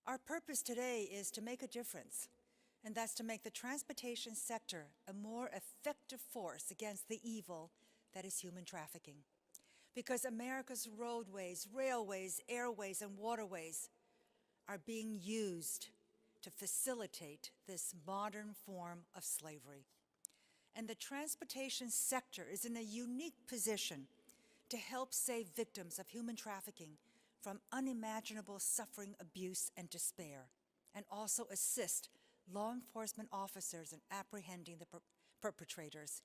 Our purpose today is to make a difference, and that's to make the transportation sector a more effective force against the evil that is human trafficking. Because America's roadways, railways, airways, and waterways are being used to facilitate this modern form of slavery. And the transportation sector is in a unique position to help save victims of human trafficking from unimaginable suffering, abuse, and despair, and also assist law enforcement officers in apprehending the perpetrators.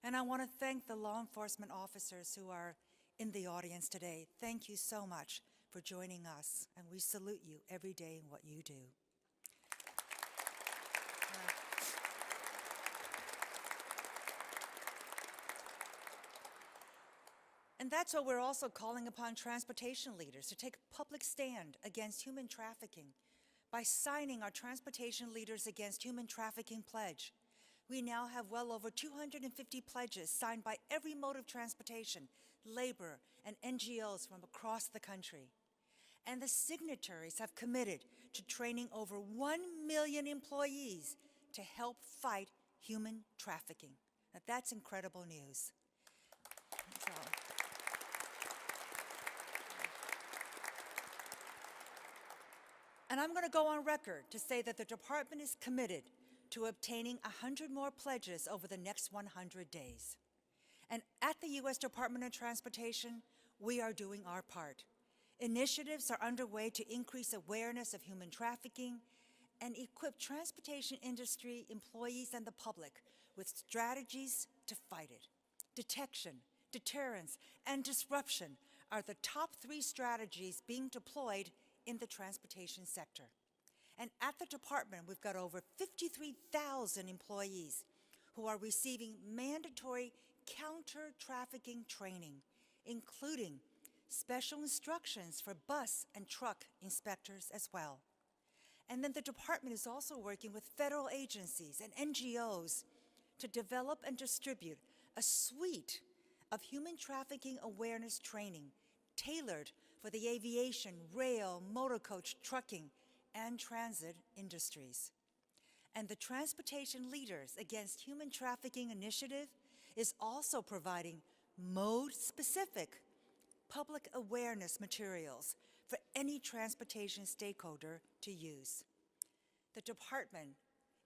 And I want to thank the law enforcement officers who are in the audience today. Thank you so much for joining us, and we salute you every day in what you do. And that's why we're also calling upon transportation leaders to take a public stand against human trafficking by signing our Transportation Leaders Against Human Trafficking pledge. We now have well over 250 pledges signed by every mode of transportation, labor, and NGOs from across the country. And the signatories have committed to training over 1 million employees to help fight human trafficking. Now, that's incredible news. And I'm going to go on record to say that the department is committed to obtaining 100 more pledges over the next 100 days. And at the U.S. Department of Transportation, we are doing our part. Initiatives are underway to increase awareness of human trafficking and equip transportation industry employees and the public with strategies to fight it. Detection, deterrence, and disruption are the top 3 strategies being deployed in the transportation sector. And at the department, we've got over 53,000 employees who are receiving mandatory counter-trafficking training, including special instructions for bus and truck inspectors as well. And then the department is also working with federal agencies and NGOs to develop and distribute a suite of human trafficking awareness training tailored for the aviation, rail, motor coach, trucking, and transit industries. And the Transportation Leaders Against Human Trafficking initiative is also providing mode-specific public awareness materials for any transportation stakeholder to use. The department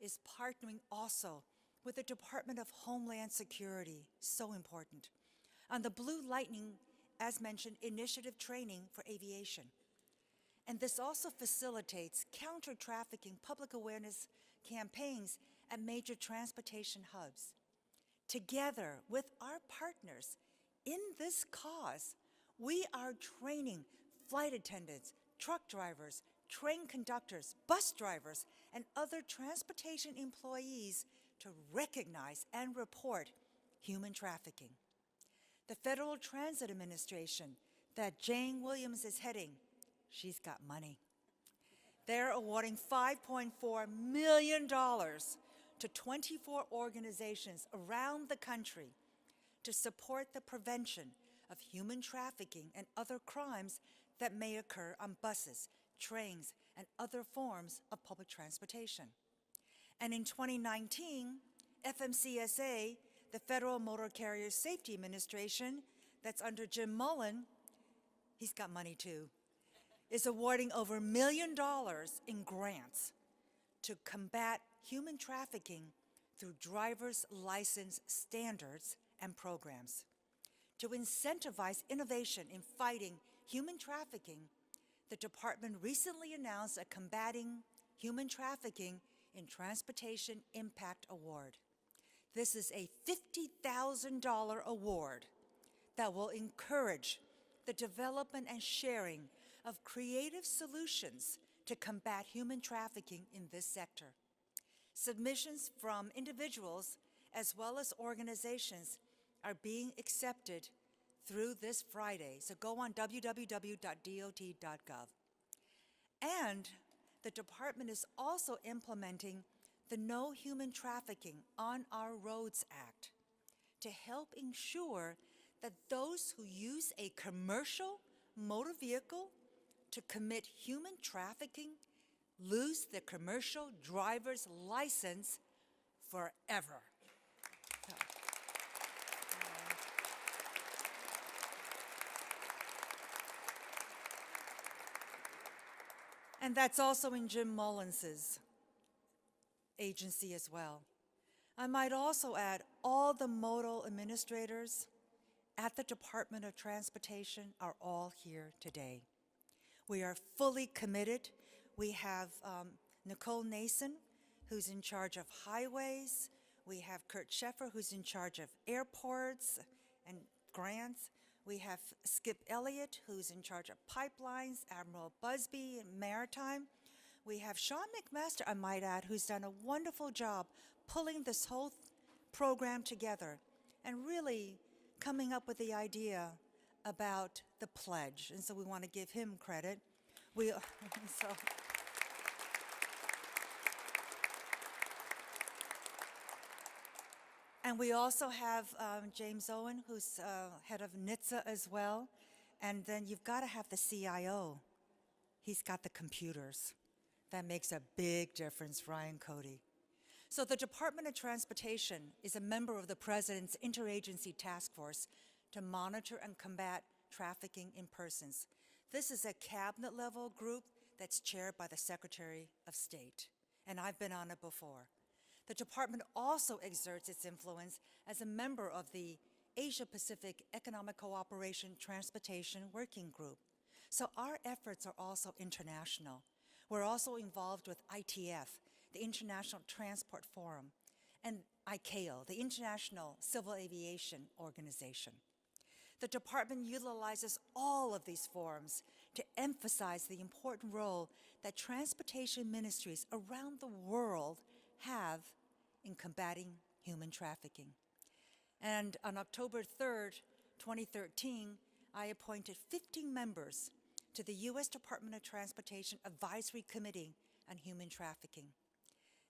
is partnering also with the Department of Homeland Security, so important, on the Blue Lightning, as mentioned, initiative training for aviation. And this also facilitates counter-trafficking public awareness campaigns at major transportation hubs. Together with our partners in this cause, we are training flight attendants, truck drivers, train conductors, bus drivers, and other transportation employees to recognize and report human trafficking. The Federal Transit Administration that Jane Williams is heading, she's got money. They're awarding $5.4 million to 24 organizations around the country to support the prevention of human trafficking and other crimes that may occur on buses, trains, and other forms of public transportation. And in 2019, FMCSA, the Federal Motor Carrier Safety Administration, that's under Jim Mullen, he's got money too, is awarding over $1 million in grants to combat human trafficking through driver's license standards and programs. To incentivize innovation in fighting human trafficking, the department recently announced a Combating Human Trafficking in Transportation Impact Award. This is a $50,000 award that will encourage the development and sharing of creative solutions to combat human trafficking in this sector. Submissions from individuals as well as organizations are being accepted through this Friday, so go on www.dot.gov. And the department is also implementing the No Human Trafficking on Our Roads Act to help ensure that those who use a commercial motor vehicle to commit human trafficking lose their commercial driver's license forever. So, and that's also in Jim Mullins's agency as well. I might also add all the modal administrators at the Department of Transportation are all here today. We are fully committed. We have Nicole Nason, who's in charge of highways. We have Kurt Sheffer, who's in charge of airports and grants. We have Skip Elliott, who's in charge of pipelines, Admiral Busby in maritime. We have Sean McMaster, I might add, who's done a wonderful job pulling this whole program together and really coming up with the idea about the pledge. And so we want to give him credit. And we also have James Owen, who's head of NHTSA as well. And then you've got to have the CIO. He's got the computers. That makes a big difference, Ryan Cody. So the Department of Transportation is a member of the President's Interagency Task Force to monitor and combat trafficking in persons. This is a cabinet-level group that's chaired by the Secretary of State, and I've been on it before. The department also exerts its influence as a member of the Asia-Pacific Economic Cooperation Transportation Working Group. So our efforts are also international. We're also involved with ITF, the International Transport Forum, and ICAO, the International Civil Aviation Organization. The department utilizes all of these forums to emphasize the important role that transportation ministries around the world have in combating human trafficking. And on October 3rd, 2013, I appointed 15 members to the U.S. Department of Transportation Advisory Committee on Human Trafficking.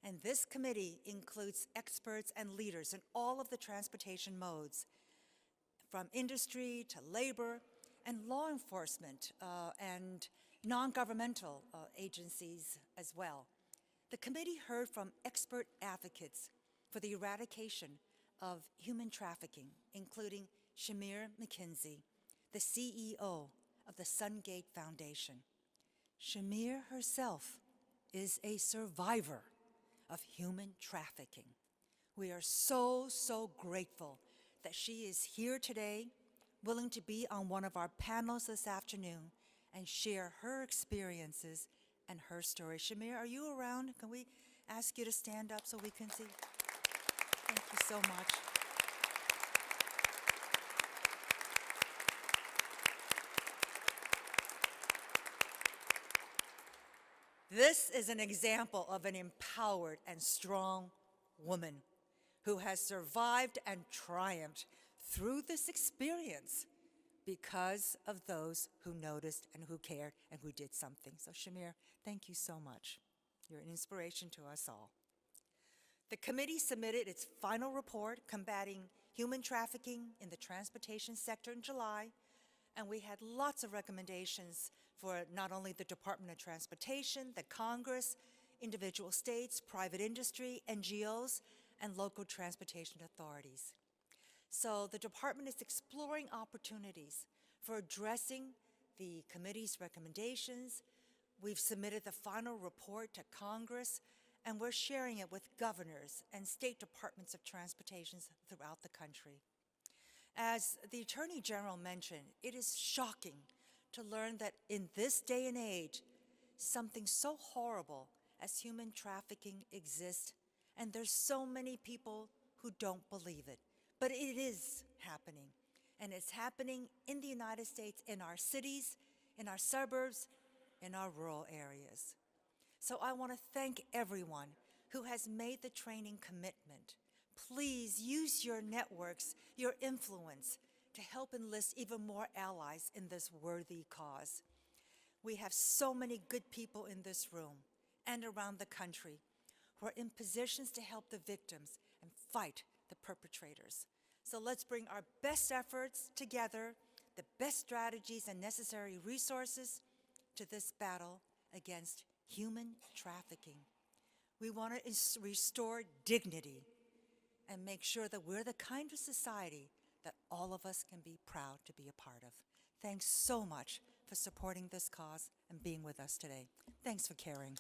And this committee includes experts and leaders in all of the transportation modes, from industry to labor and law enforcement and non-governmental agencies as well. The committee heard from expert advocates for the eradication of human trafficking, including Shamir McKenzie, the CEO of the Sungate Foundation. Shamir herself is a survivor of human trafficking. We are so grateful that she is here today, willing to be on one of our panels this afternoon and share her experiences and her story. Shamir, are you around? Can we ask you to stand up so we can see? Thank you so much. This is an example of an empowered and strong woman who has survived and triumphed through this experience because of those who noticed and who cared and who did something. So Shamir, thank you so much. You're an inspiration to us all. The committee submitted its final report combating human trafficking in the transportation sector in July, and we had lots of recommendations for not only the Department of Transportation, the Congress, individual states, private industry, NGOs, and local transportation authorities. So the department is exploring opportunities for addressing the committee's recommendations. We've submitted the final report to Congress, and we're sharing it with governors and state departments of transportation throughout the country. As the Attorney General mentioned, it is shocking to learn that in this day and age, something so horrible as human trafficking exists, and there's so many people who don't believe it. But it is happening, and it's happening in the United States, in our cities, in our suburbs, in our rural areas. So I want to thank everyone who has made the training commitment. Please use your networks, your influence, to help enlist even more allies in this worthy cause. We have so many good people in this room and around the country who are in positions to help the victims and fight the perpetrators. So let's bring our best efforts together, the best strategies and necessary resources to this battle against human trafficking. We want to restore dignity and make sure that we're the kind of society that all of us can be proud to be a part of. Thanks so much for supporting this cause and being with us today. Thanks for caring.